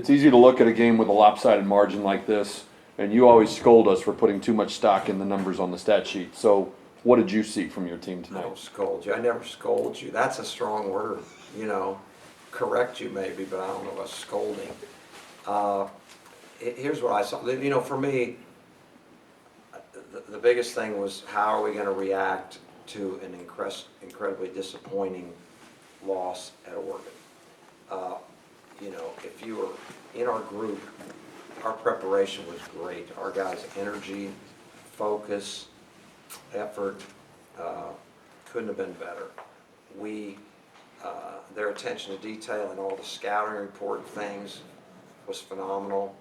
it's easy to look at a game with a lopsided margin like this, and you always scold us for putting too much stock in the numbers on the stat sheet. So what did you see from your team I tonight? don't scold you. I never scold you. That's a strong word, you know. Correct you maybe, but I don't know about scolding. Here's what I saw. You know, for me, the biggest thing was how are we going to react to an incredibly disappointing loss at Oregon. You know, if you were in our group, our preparation was great. Our guys' energy, focus, effort couldn't have been better. Their attention to detail and all the scouting report things was phenomenal.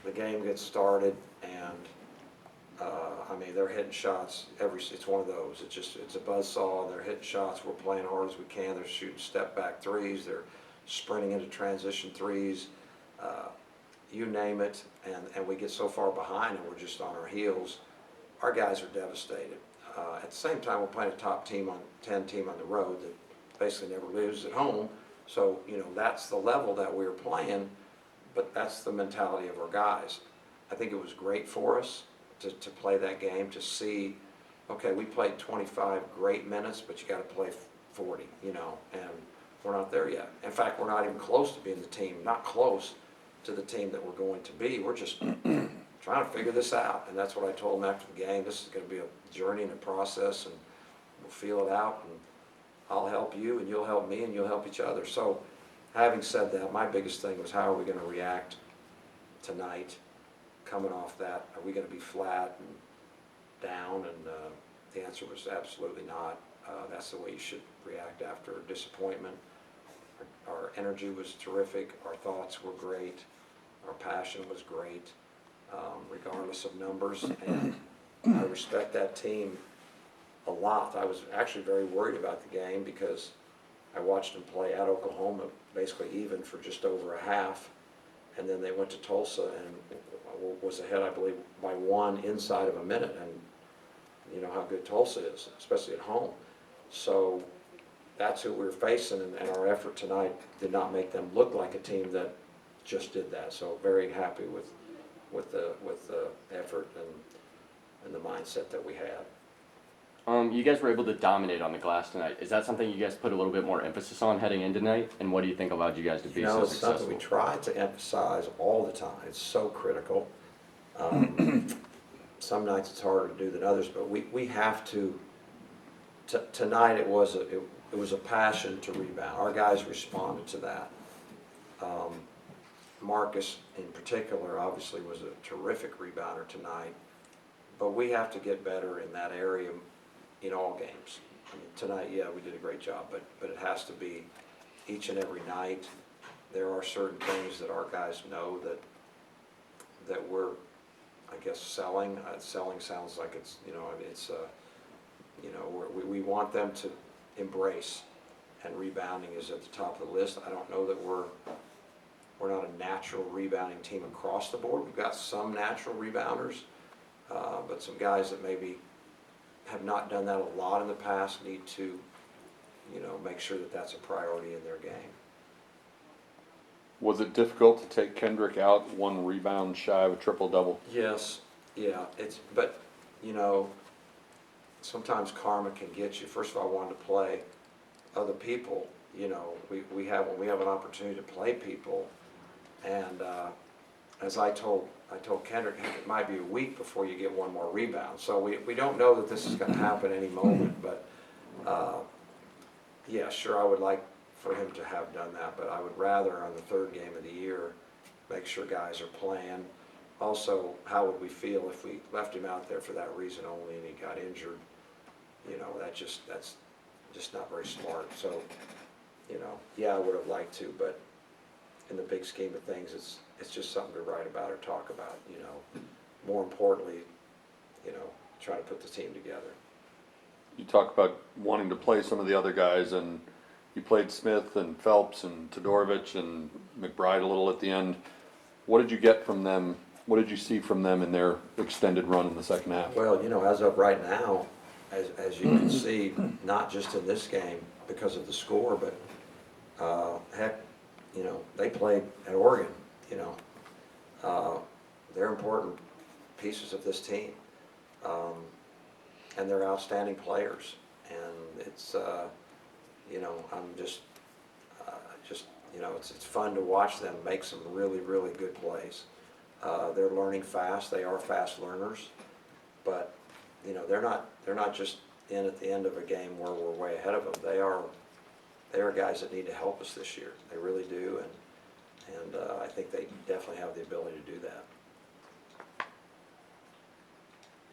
The game gets started and I mean, they're hitting shots it's one of those. It's a buzzsaw. They're hitting shots. We're playing hard as we can. They're shooting step back threes. They're sprinting into transition threes. You name it. And we get so far behind and we're just on our heels. Our guys are devastated. At the same time, we're playing a top 10 team on the road that basically never loses at home. So, you know, that's the level that we were playing, but that's the mentality of our guys. I think it was great for us to play that game, to see, okay, we played 25 great minutes, but you got to play 40, you know, and we're not there yet. In fact, we're not even close to being the team, not close to the team that we're going to be. We're just trying to figure this out, and that's what I told them after the game. This is going to be a journey and a process, and we'll feel it out, and I'll help you, and you'll help me, and you'll help each other. So, having said that, my biggest thing was how are we going to react tonight, coming off that? Are we going to be flat and down? And the answer was absolutely not. That's the way you should react after a disappointment. Our energy was terrific. Our thoughts were great. Our passion was great, regardless of numbers. And I respect that team a lot. I was actually very worried about the game because I watched them play at Oklahoma basically even for just over a half, and then they went to Tulsa and was ahead, I believe, by one inside of a minute. And you know how good Tulsa is, especially at home. So that's who we were facing, and our effort tonight did not make them look like a team that just did that. So very happy with the effort and the mindset that we had. You guys were able to dominate on the glass tonight. Is that something you guys put a little bit more emphasis on heading in tonight? And what do you think allowed you guys to be so It's successful? something we try to emphasize all the time. It's so critical. Some nights it's harder to do than others, but we have to. Tonight it was a passion to rebound. Our guys responded to that. Marcus in particular obviously was a terrific rebounder tonight, but we have to get better in that area in all games. I mean, tonight, yeah, we did a great job, but it has to be each and every night. There are certain things that our guys know that we're, I guess, selling. Selling sounds like it's, you know, it's, you know, we want them to embrace, and rebounding is at the top of the list. I don't know that we're not a natural rebounding team across the board. We've got some natural rebounders, but some guys that maybe have not done that a lot in the past need to, you know, make sure that that's a priority in their game. Was it difficult to take Kendrick out, one rebound shy of a triple-double? Yes, yeah, but, you know, sometimes karma can get you. First of all, I wanted to play other people. You know, when we have an opportunity to play people, and as I told Kendrick, it might be a week before you get one more rebound. So we don't know that this is going to happen any moment, but yeah, sure, I would like for him to have done that, but I would rather on the third game of the year make sure guys are playing. Also, how would we feel if we left him out there for that reason only and he got injured? You know, that's just not very smart. So, you know, yeah, I would have liked to, but in the big scheme of things, it's just something to write about or talk about, you know. More importantly, you know, trying to put the team together. You talk about wanting to play some of the other guys, and you played Smith and Phelps and Todorovic and McBride a little at the end. What did you get from them? What did you see from them in their extended run in the second half? Well, you know, as of right now, as you can see, not just in this game because of the score, but heck, you know, they played at Oregon, you know, they're important pieces of this team. And they're outstanding players. And it's, you know, I'm just, you know, it's fun to watch them make some really, really good plays. They're learning fast. They are fast learners. But, you know, they're not just in at the end of a game where we're way ahead of them. They are guys that need to help us this year. They really do. And I think they definitely have the ability to do that.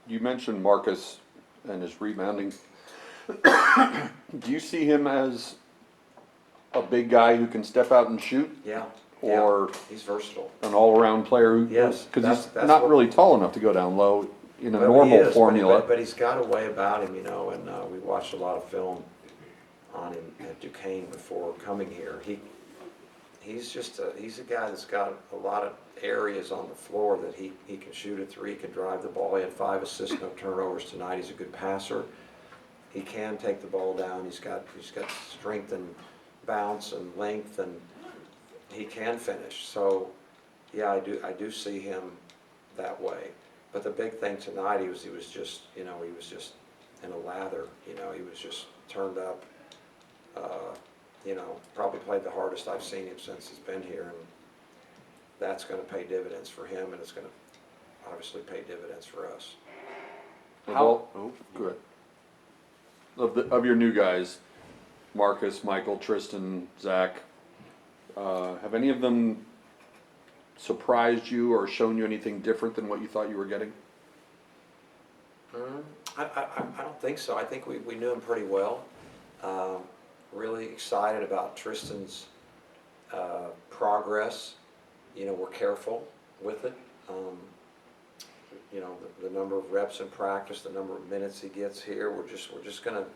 You mentioned Marcus and his rebounding. Do you see him as a big guy who can step out and shoot? Yeah. Or he's versatile. an all-around player who, Yes, because he's that's not what- really tall enough to go down low in a Well, normal he is, formula. but he's got a way about him, you know, and we watched a lot of film on him at Duquesne before coming here. He's a guy that's got a lot of areas on the floor that he can shoot a three, he can drive the ball. He had 5 assists, no turnovers tonight. He's a good passer. He can take the ball down. He's got strength and bounce and length, and he can finish. So, yeah, I do see him that way. But the big thing tonight, he was just, you know, he was just in a lather. You know, he was just turned up. You know, probably played the hardest I've seen him since he's been here, and that's going to pay dividends for him, and it's going to obviously pay dividends for us. How? Good. Of your new guys, Marcus, Michael, Tristan, Zach, have any of them surprised you or shown you anything different than what you thought you were getting? I don't think so. I think we knew him pretty well. Really excited about Tristan's progress. You know, we're careful with it. You know, the number of reps in practice, the number of minutes he gets here. We're just gonna.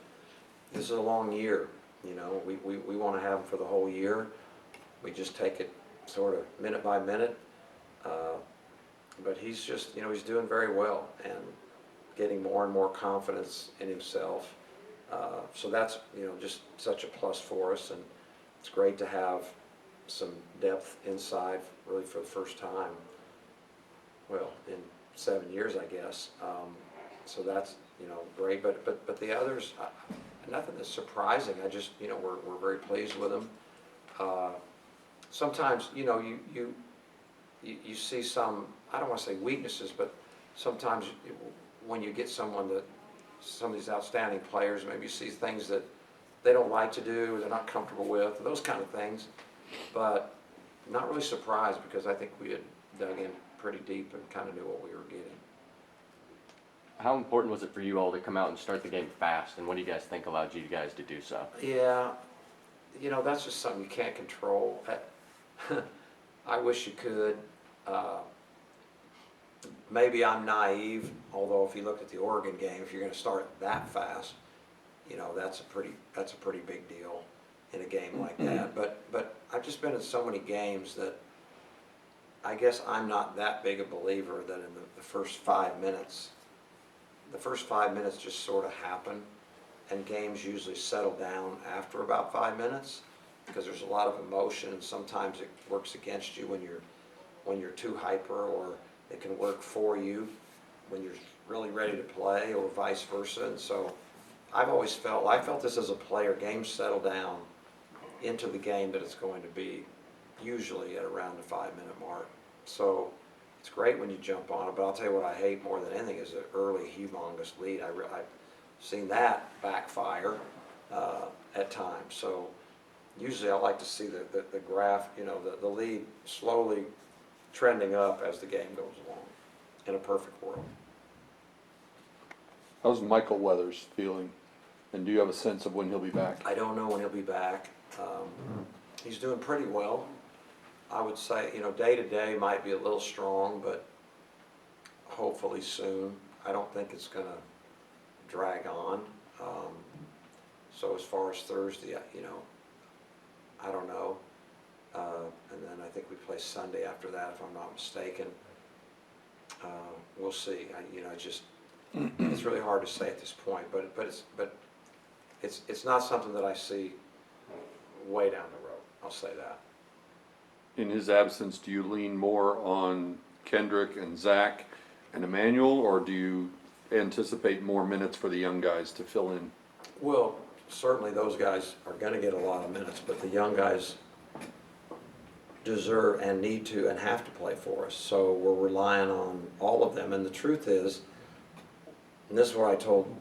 This is a long year. You know, we want to have him for the whole year. We just take it sort of minute by minute. But he's just, you know, he's doing very well and getting more and more confidence in himself. So that's, you know, just such a plus for us, and it's great to have some depth inside really for the first time, well, in 7 years, I guess. So that's, you know, great, but the others, nothing that's surprising. I just, you know, we're very pleased with them. Sometimes, you know, you see some, I don't want to say weaknesses, but sometimes when you get some of these outstanding players, maybe you see things that they don't like to do, they're not comfortable with, those kind of things. But not really surprised, because I think we had dug in pretty deep and kind of knew what we were getting. How important was it for you all to come out and start the game fast, and what do you guys think allowed you guys to do so? Yeah, you know, that's just something you can't control. I wish you could. Maybe I'm naive, although if you look at the Oregon game, if you're going to start that fast, you know, that's a pretty big deal in a game like that. But I've just been in so many games that I guess I'm not that big a believer that in the first 5 minutes, just sort of happen, and games usually settle down after about 5 minutes, because there's a lot of emotion, and sometimes it works against you when you're too hyper, or it can work for you when you're really ready to play, or vice versa. And so I felt this as a player, games settle down into the game that it's going to be, usually at around the 5 minute mark. So it's great when you jump on it, but I'll tell you what I hate more than anything is the early humongous lead. I've seen that backfire at times. So usually I like to see the graph, you know, the lead slowly trending up as the game goes along, in a perfect world. How's Michael Weathers feeling? And do you have a sense of when he'll be back? I don't know when he'll be back. He's doing pretty well. I would say, you know, day to day might be a little strong, but hopefully soon. I don't think it's going to drag on. So as far as Thursday, you know, I don't know. And then I think we play Sunday after that, if I'm not mistaken. We'll see. It's really hard to say at this point, but it's not something that I see way down the road. I'll say that. in his absence, do you lean more on Kendrick and Zach and Emmanuel, or do you anticipate more minutes for the young guys to fill in? Well, certainly those guys are gonna get a lot of minutes, but the young guys deserve and need to and have to play for us. So we're relying on all of them. And the truth is, and this is what I told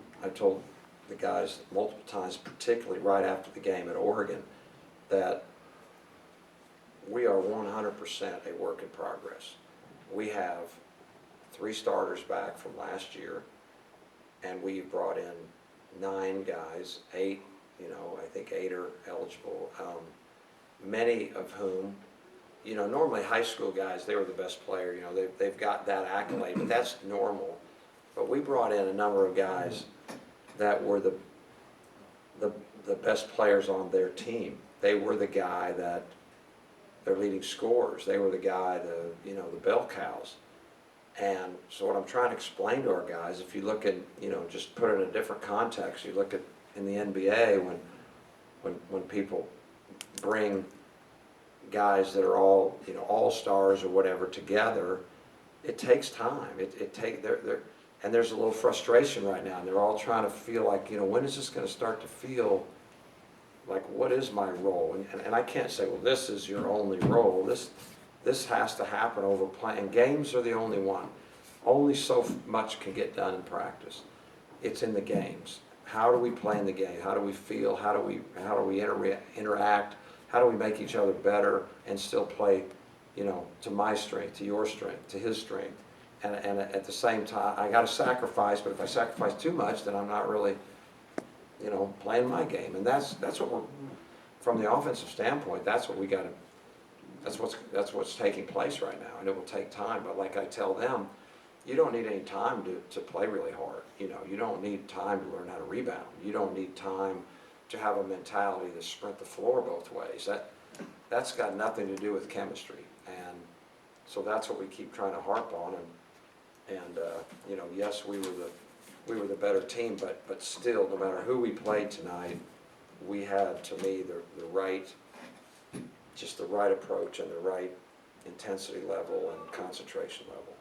the guys multiple times, particularly right after the game at Oregon, that we are 100% a work in progress. We have 3 starters back from last year, and we brought in 9 guys, 8, I think 8 are eligible, many of whom, normally high school guys, they were the best player, they've got that accolade, but that's normal. But we brought in a number of guys that were the best players on their team. They were the guy that, their leading scorers, they were the guy, the bell cows. And so what I'm trying to explain to our guys, if you look at, just put it in a different context, you look at in the NBA when people bring guys that are all, all-stars or whatever together, it takes time. And there's a little frustration right now, and they're all trying to feel like, when is this going to start to feel like, what is my role? And I can't say, well, this is your only role. This has to happen over playing. Games are the only one. Only so much can get done in practice. It's in the games. How do we play in the game? How do we feel? How do we interact? How do we make each other better and still play, to my strength, to your strength, to his strength? And at the same time, I got to sacrifice, but if I sacrifice too much, then I'm not really, playing my game. And that's what we're, from the offensive standpoint, that's what we got to, that's what's taking place right now. And it will take time, but like I tell them, you don't need any time to play really hard. You don't need time to learn how to rebound. You don't need time to have a mentality to sprint the floor both ways. That's got nothing to do with chemistry. And so that's what we keep trying to harp on. And yes, we were the better team, but still, no matter who we played tonight, we had, to me, the right approach and the right intensity level and concentration level.